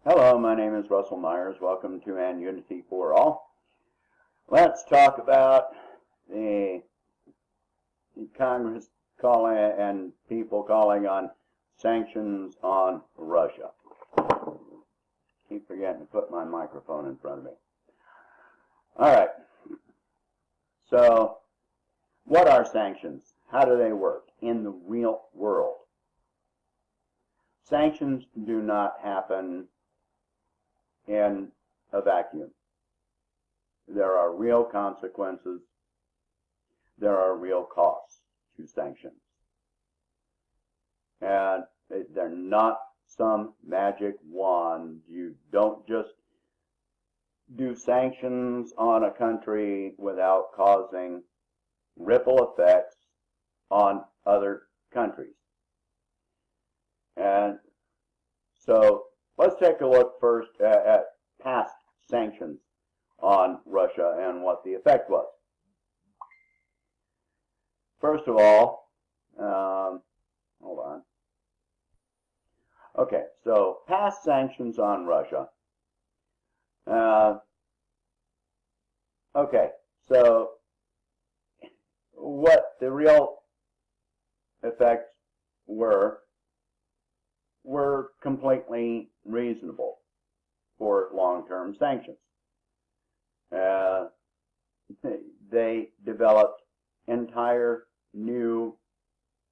Hello, my name is Russell Myers. Welcome to And Unity for All. Let's talk about the Congress calling and people calling on sanctions on Russia. Keep forgetting to put my microphone in front of me. All right. So, what are sanctions? How do they work in the real world? Sanctions do not happen in a vacuum. There are real consequences. There are real costs to sanctions. And they're not some magic wand. You don't just do sanctions on a country without causing ripple effects on other countries. And so let's take a look first at past sanctions on Russia and what the effect was. First of all, hold on. Okay, so past sanctions on Russia. Okay, so what the real effects were completely reasonable for long-term sanctions. They developed entire new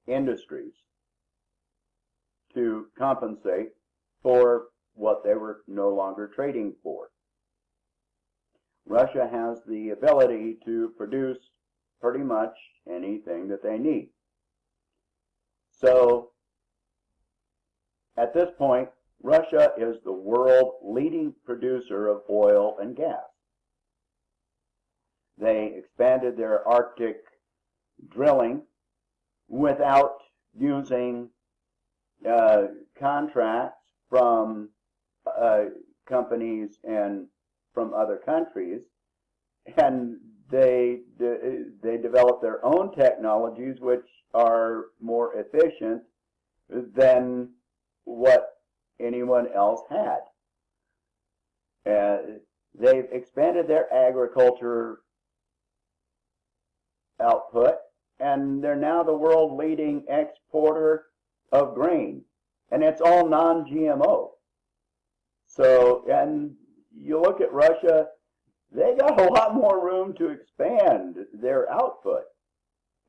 industries to compensate for what they were no longer trading for. Russia has the ability to produce pretty much anything that they need. So, at this point, Russia is the world leading producer of oil and gas. They expanded their Arctic drilling without using contracts from companies and from other countries, and they developed their own technologies which are more efficient than what anyone else had. They've expanded their agriculture output, and they're now the world leading exporter of grain, and it's all non-GMO. So, and you look at Russia, they got a lot more room to expand their output.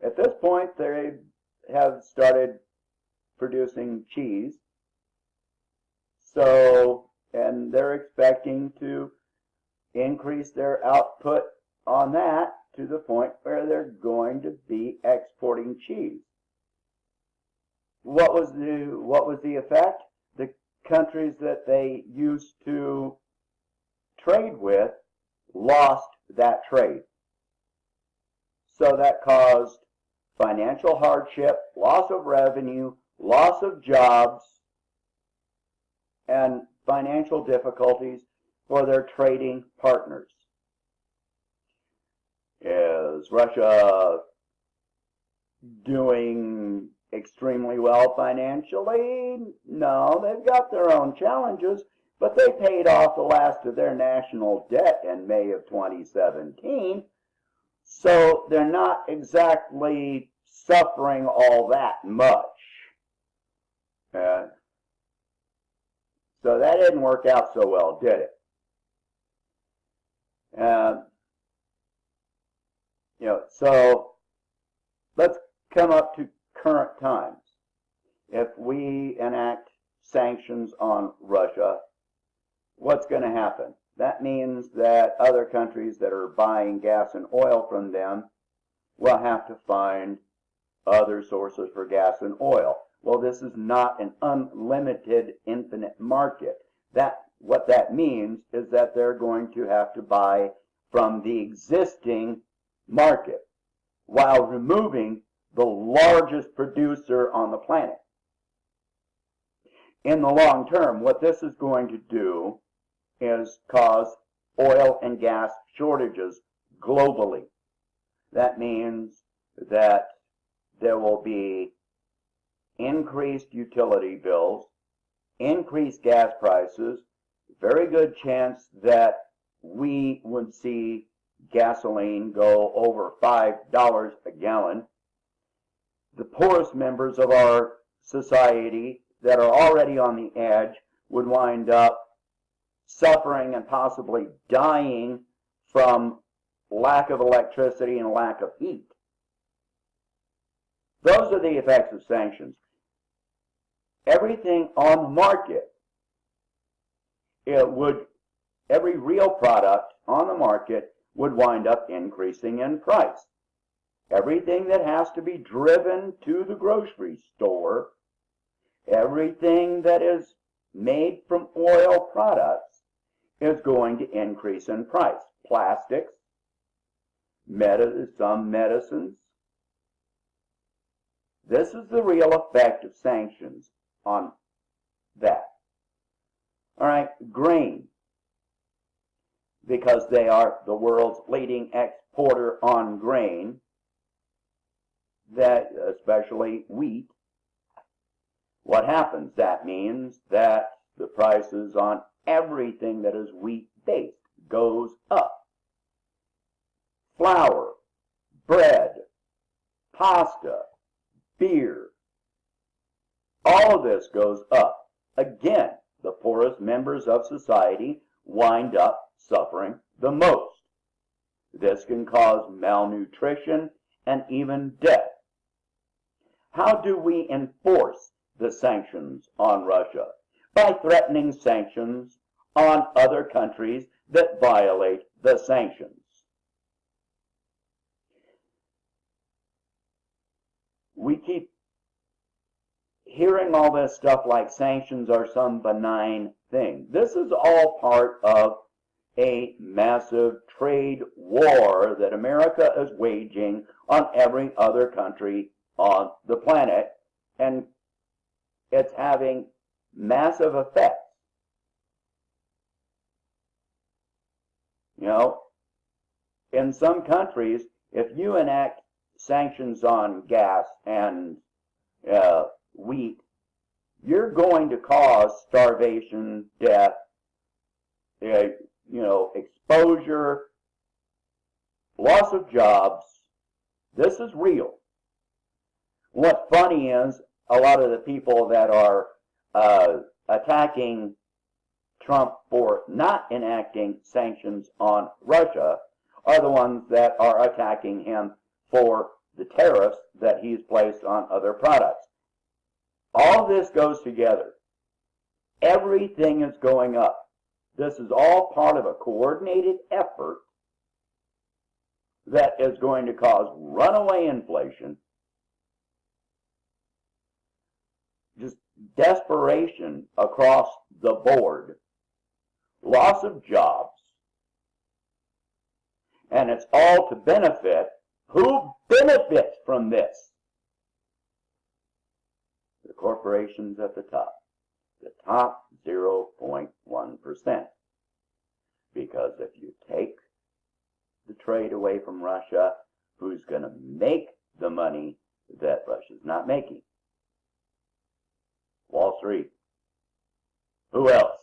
At this point, they have started producing cheese. So, and they're expecting to increase their output on that to the point where they're going to be exporting cheese. What was the effect? The countries that they used to trade with lost that trade. So that caused financial hardship, loss of revenue, loss of jobs, and financial difficulties for their trading partners. Is Russia doing extremely well financially? No, they've got their own challenges, but they paid off the last of their national debt in May of 2017, so they're not exactly suffering all that much. So that didn't work out so well, did it? So let's come up to current times. If we enact sanctions on Russia, what's going to happen? That means that other countries that are buying gas and oil from them will have to find other sources for gas and oil. Well, this is not an unlimited, infinite market. What that means is that they're going to have to buy from the existing market while removing the largest producer on the planet. In the long term, what this is going to do is cause oil and gas shortages globally. That means that there will be increased utility bills, increased gas prices, very good chance that we would see gasoline go over $5 a gallon. The poorest members of our society that are already on the edge would wind up suffering and possibly dying from lack of electricity and lack of heat. Those are the effects of sanctions. Everything on the market, every real product on the market would wind up increasing in price. Everything that has to be driven to the grocery store, everything that is made from oil products is going to increase in price. Plastics, some medicines. This is the real effect of sanctions on that. All right, grain, because they are the world's leading exporter on grain, that especially wheat. What happens? That means that the prices on everything that is wheat-based goes up. Flour, bread, pasta, beer, all of this goes up. Again, the poorest members of society wind up suffering the most. This can cause malnutrition and even death. How do we enforce the sanctions on Russia? By threatening sanctions on other countries that violate the sanctions. We keep hearing all this stuff like sanctions are some benign thing. This is all part of a massive trade war that America is waging on every other country on the planet, and it's having massive effects. You know, in some countries, if you enact sanctions on gas and wheat, you're going to cause starvation, death, exposure, loss of jobs. This is real. What's funny is a lot of the people that are attacking Trump for not enacting sanctions on Russia are the ones that are attacking him for the tariffs that he's placed on other products. All this goes together. Everything is going up. This is all part of a coordinated effort that is going to cause runaway inflation, just desperation across the board, loss of jobs, and it's all to benefit. Who benefits from this? The corporations at the top 0.1%. Because if you take the trade away from Russia, who's going to make the money that Russia's not making? Wall Street. Who else?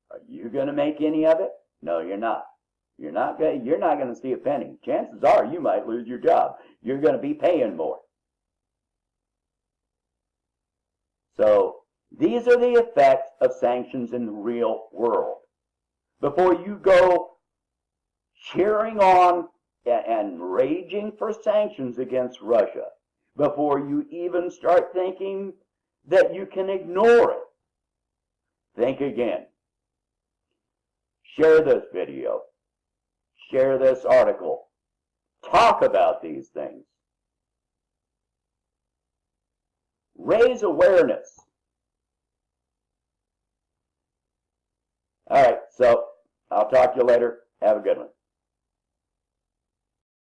Are you going to make any of it? No, you're not. You're not going to see a penny. Chances are you might lose your job. You're going to be paying more. So these are the effects of sanctions in the real world. Before you go cheering on and raging for sanctions against Russia, before you even start thinking that you can ignore it, think again. Share this video. Share this article. Talk about these things. Raise awareness. All right, so I'll talk to you later. Have a good one.